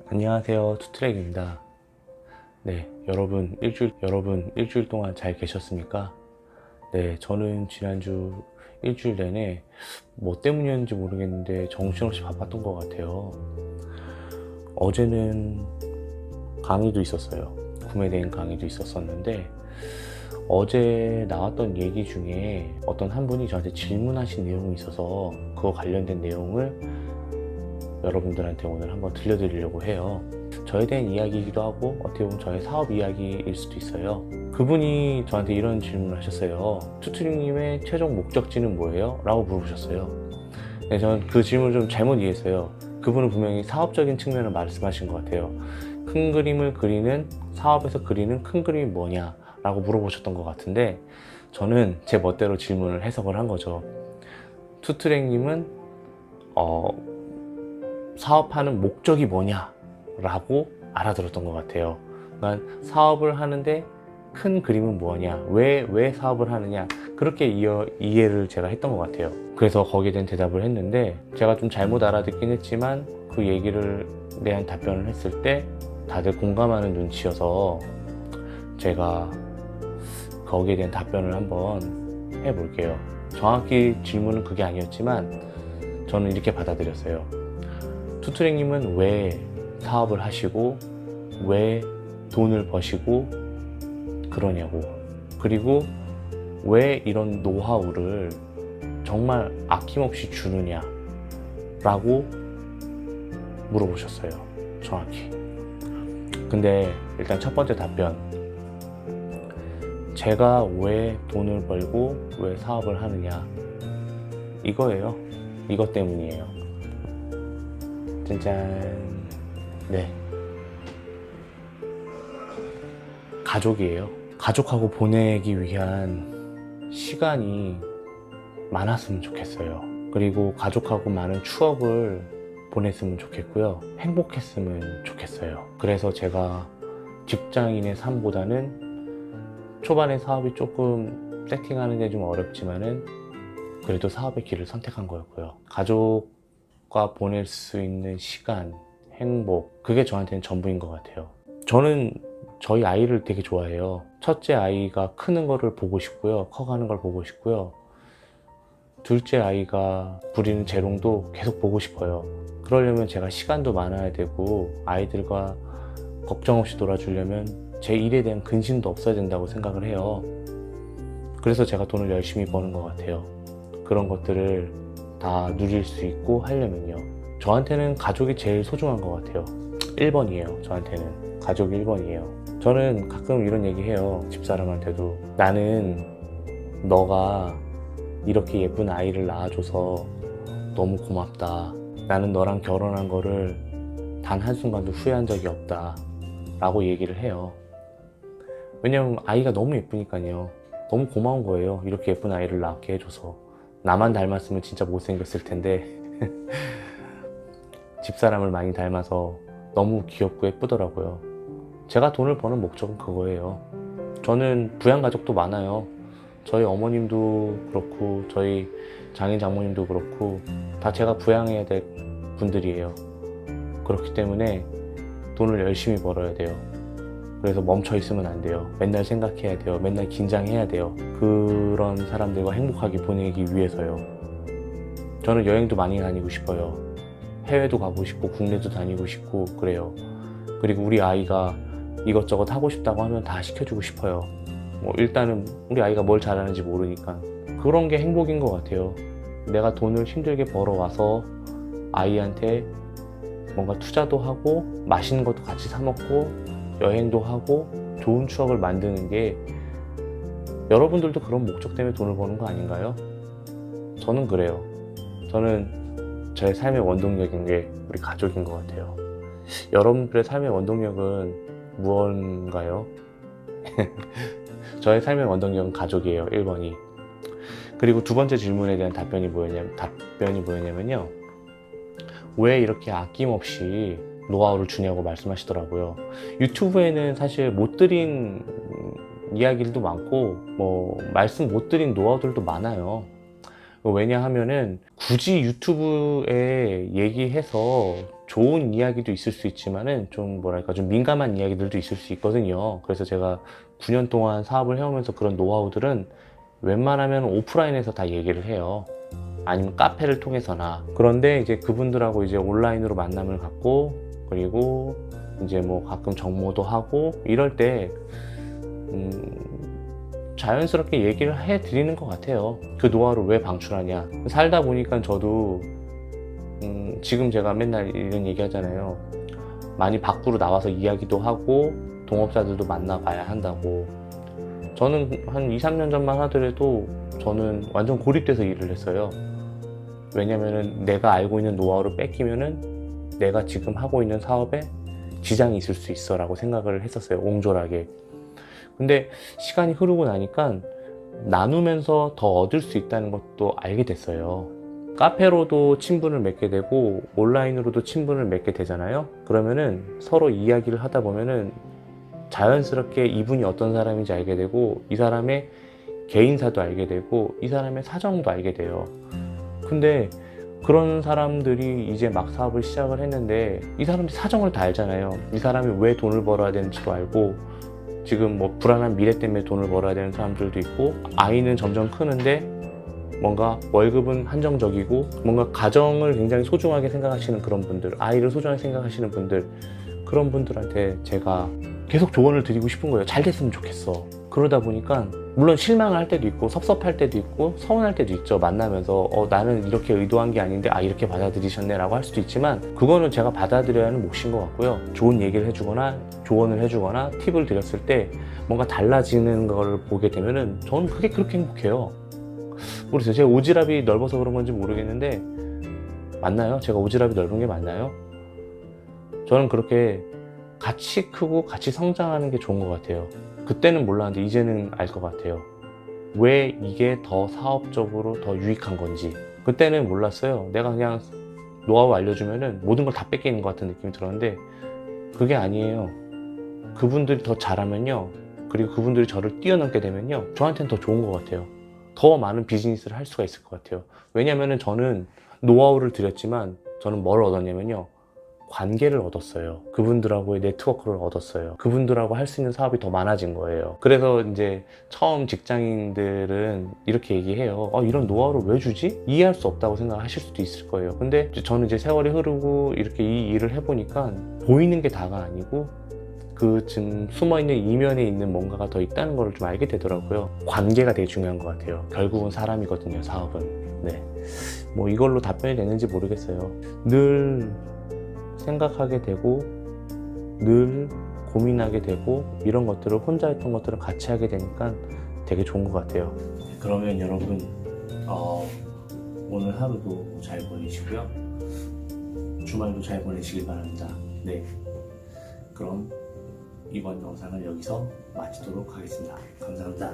안녕하세요, 투트랙입니다. 네, 여러분 일주일 동안 잘 계셨습니까? 네, 저는 지난주 일주일 내내 뭐 때문이었는지 모르겠는데 정신없이 바빴던 것 같아요. 어제는 강의도 있었어요. 구매대행 강의도 있었었는데 어제 나왔던 얘기 중에 어떤 한 분이 저한테 질문하신 내용이 있어서 그거 관련된 내용을 여러분들한테 오늘 한번 들려드리려고 해요. 저에 대한 이야기이기도 하고 어떻게 보면 저의 사업 이야기일 수도 있어요. 그분이 저한테 이런 질문을 하셨어요. 투트링님의 최종 목적지는 뭐예요? 라고 물어보셨어요. 네, 저는 그 질문을 좀 잘못 이해했어요. 그분은 분명히 사업적인 측면을 말씀하신 것 같아요. 큰 그림을 그리는, 사업에서 그리는 큰 그림이 뭐냐 라고 물어보셨던 것 같은데, 저는 제 멋대로 질문을 해석을 한 거죠. 투트랙님은 사업하는 목적이 뭐냐 라고 알아들었던 것 같아요. 그러니까 사업을 하는데 큰 그림은 뭐냐, 왜 사업을 하느냐, 그렇게 이해를 제가 했던 것 같아요. 그래서 거기에 대한 대답을 했는데, 제가 좀 잘못 알아듣긴 했지만 그 얘기를 대한 답변을 했을 때 다들 공감하는 눈치여서 제가 거기에 대한 답변을 한번 해볼게요. 정확히 질문은 그게 아니었지만 저는 이렇게 받아들였어요. 투트랙님은 왜 사업을 하시고 왜 돈을 버시고 그러냐고, 그리고 왜 이런 노하우를 정말 아낌없이 주느냐 라고 물어보셨어요. 정확히. 근데 일단 첫 번째 답변, 제가 왜 돈을 벌고 왜 사업을 하느냐, 이거예요. 이것 때문이에요. 짠짠. 네, 가족이에요. 가족하고 보내기 위한 시간이 많았으면 좋겠어요. 그리고 가족하고 많은 추억을 보냈으면 좋겠고요. 행복했으면 좋겠어요. 그래서 제가 직장인의 삶보다는 초반에 사업이 조금 세팅하는 데 좀 어렵지만은 그래도 사업의 길을 선택한 거였고요. 가족과 보낼 수 있는 시간, 행복, 그게 저한테는 전부인 것 같아요. 저는 저희 아이를 되게 좋아해요. 첫째 아이가 크는 거를 보고 싶고요. 커가는 걸 보고 싶고요. 둘째 아이가 부리는 재롱도 계속 보고 싶어요. 그러려면 제가 시간도 많아야 되고 아이들과 걱정 없이 놀아주려면 제 일에 대한 근심도 없어야 된다고 생각을 해요. 그래서 제가 돈을 열심히 버는 것 같아요. 그런 것들을 다 누릴 수 있고 하려면요. 저한테는 가족이 제일 소중한 것 같아요. 1번이에요. 저한테는 가족이 1번이에요. 저는 가끔 이런 얘기 해요. 집사람한테도. 나는 너가 이렇게 예쁜 아이를 낳아줘서 너무 고맙다. 나는 너랑 결혼한 거를 단 한순간도 후회한 적이 없다 라고 얘기를 해요. 왜냐면 아이가 너무 예쁘니까요. 너무 고마운 거예요. 이렇게 예쁜 아이를 낳게 해줘서. 나만 닮았으면 진짜 못생겼을 텐데 집사람을 많이 닮아서 너무 귀엽고 예쁘더라고요. 제가 돈을 버는 목적은 그거예요. 저는 부양가족도 많아요. 저희 어머님도 그렇고 저희 장인 장모님도 그렇고 다 제가 부양해야 될 분들이에요. 그렇기 때문에 돈을 열심히 벌어야 돼요. 그래서 멈춰 있으면 안 돼요. 맨날 생각해야 돼요. 맨날 긴장해야 돼요. 그런 사람들과 행복하게 보내기 위해서요. 저는 여행도 많이 다니고 싶어요. 해외도 가고 싶고 국내도 다니고 싶고 그래요. 그리고 우리 아이가 이것저것 하고 싶다고 하면 다 시켜주고 싶어요. 뭐 일단은 우리 아이가 뭘 잘하는지 모르니까 그런 게 행복인 것 같아요. 내가 돈을 힘들게 벌어와서 아이한테 뭔가 투자도 하고 맛있는 것도 같이 사 먹고 여행도 하고 좋은 추억을 만드는 게, 여러분들도 그런 목적 때문에 돈을 버는 거 아닌가요? 저는 그래요. 저는 저의 삶의 원동력인 게 우리 가족인 것 같아요. 여러분들의 삶의 원동력은 무언가요? 저의 삶의 원동력은 가족이에요. 1번이. 그리고 두 번째 질문에 대한 답변이 뭐였냐면요. 왜 이렇게 아낌없이 노하우를 주냐고 말씀하시더라고요. 유튜브에는 사실 못 드린 이야기들도 많고 말씀 못 드린 노하우들도 많아요. 왜냐하면은 굳이 유튜브에 얘기해서 좋은 이야기도 있을 수 있지만은 좀 뭐랄까 좀 민감한 이야기들도 있을 수 있거든요. 그래서 제가 9년 동안 사업을 해오면서 그런 노하우들은 웬만하면 오프라인에서 다 얘기를 해요. 아니면 카페를 통해서나. 그런데 이제 그분들하고 이제 온라인으로 만남을 갖고, 그리고 이제 뭐 가끔 정모도 하고 이럴 때 자연스럽게 얘기를 해 드리는 것 같아요. 그 노하우를 왜 방출하냐. 살다 보니까 저도 지금 제가 맨날 이런 얘기 하잖아요. 많이 밖으로 나와서 이야기도 하고 동업자들도 만나봐야 한다고. 저는 한 2, 3년 전만 하더라도 저는 완전 고립돼서 일을 했어요. 왜냐면은 내가 알고 있는 노하우를 뺏기면은 내가 지금 하고 있는 사업에 지장이 있을 수 있어 라고 생각을 했었어요. 옹졸하게. 근데 시간이 흐르고 나니까 나누면서 더 얻을 수 있다는 것도 알게 됐어요. 카페로도 친분을 맺게 되고 온라인으로도 친분을 맺게 되잖아요. 그러면은 서로 이야기를 하다 보면은 자연스럽게 이분이 어떤 사람인지 알게 되고, 이 사람의 개인사도 알게 되고, 이 사람의 사정도 알게 돼요. 근데 그런 사람들이 이제 막 사업을 시작을 했는데 이 사람들이 사정을 다 알잖아요. 이 사람이 왜 돈을 벌어야 되는지도 알고, 지금 뭐 불안한 미래 때문에 돈을 벌어야 되는 사람들도 있고, 아이는 점점 크는데 뭔가 월급은 한정적이고, 뭔가 가정을 굉장히 소중하게 생각하시는 그런 분들, 아이를 소중하게 생각하시는 분들, 그런 분들한테 제가 계속 조언을 드리고 싶은 거예요. 잘 됐으면 좋겠어. 그러다 보니까 물론 실망을 할 때도 있고 섭섭할 때도 있고 서운할 때도 있죠. 만나면서 나는 이렇게 의도한 게 아닌데 이렇게 받아들이셨네 라고 할 수도 있지만, 그거는 제가 받아들여야 하는 몫인 것 같고요. 좋은 얘기를 해주거나 조언을 해주거나 팁을 드렸을 때 뭔가 달라지는 걸 보게 되면은 저는 그게 그렇게 행복해요. 모르겠어요. 제가 오지랖이 넓어서 그런 건지 모르겠는데, 맞나요? 제가 오지랖이 넓은 게 맞나요? 저는 그렇게 같이 크고 같이 성장하는 게 좋은 것 같아요. 그때는 몰랐는데 이제는 알 것 같아요. 왜 이게 더 사업적으로 더 유익한 건지. 그때는 몰랐어요. 내가 그냥 노하우 알려주면은 모든 걸 다 뺏기는 것 같은 느낌이 들었는데 그게 아니에요. 그분들이 더 잘하면요, 그리고 그분들이 저를 뛰어넘게 되면요, 저한테는 더 좋은 것 같아요. 더 많은 비즈니스를 할 수가 있을 것 같아요. 왜냐면은 저는 노하우를 드렸지만 저는 뭘 얻었냐면요, 관계를 얻었어요. 그분들하고의 네트워크를 얻었어요. 그분들하고 할 수 있는 사업이 더 많아진 거예요. 그래서 이제 처음 직장인들은 이렇게 얘기해요. 이런 노하우를 왜 주지? 이해할 수 없다고 생각하실 수도 있을 거예요. 근데 저는 이제 세월이 흐르고 이렇게 이 일을 해보니까 보이는 게 다가 아니고 그 지금 숨어있는 이면에 있는 뭔가가 더 있다는 걸 좀 알게 되더라고요. 관계가 되게 중요한 것 같아요. 결국은 사람이거든요, 사업은. 네. 뭐 이걸로 답변이 되는지 모르겠어요. 늘 생각하게 되고 늘 고민하게 되고 이런 것들을 혼자 했던 것들을 같이 하게 되니까 되게 좋은 것 같아요. 그러면 여러분 오늘 하루도 잘 보내시고요. 주말도 잘 보내시길 바랍니다. 네, 그럼 이번 영상을 여기서 마치도록 하겠습니다. 감사합니다.